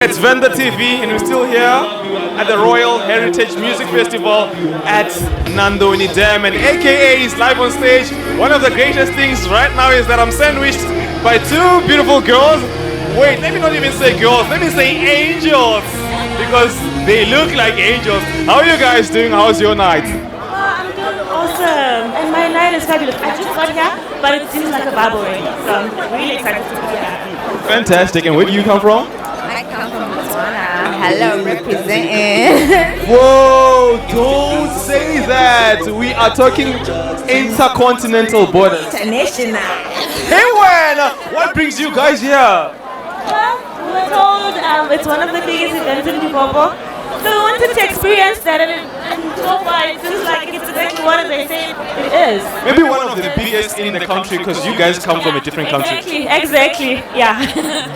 It's Venda TV, and we're still here at the Royal Heritage Music Festival at Nandoni Dam, and AKA is live on stage. One of the greatest things right now is that I'm sandwiched by two beautiful girls. Wait, let me not even say girls, let me say angels, because they look like angels. How are you guys doing? How's your night? I'm doing awesome, and my night is fabulous. I just got here, but it seems like a Bible ring, so I'm really excited to be here. Fantastic, and where do you come from? I come from Botswana. Hello, representing. Whoa, don't say that. We are talking intercontinental borders. International. Hey, what brings you guys here? Well, we were told it's one of the biggest events in Limpopo, so we wanted to experience that, and so far it seems like it's exactly what they say it is. Maybe one of the biggest in the country, because you guys come from a different country. Exactly, yeah.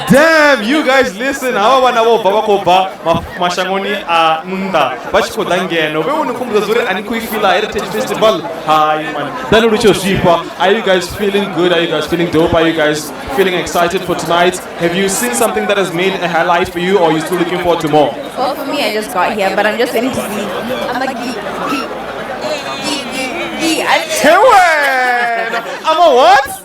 Damn, you guys listen. Hawa wana bo baba ko ba mashangoni a nda bachikhodangeno bewunikhumbuza zuri anikuifila Heritage Festival. Hi man, dano lucho shipa. Are you guys feeling good? Are you guys feeling dope? Are you guys feeling excited for tonight? Have you seen something that has made a highlight for you, or are you still looking forward to more? Well, for me, I just got here, but I'm just waiting to see. I'm like, I'm a what?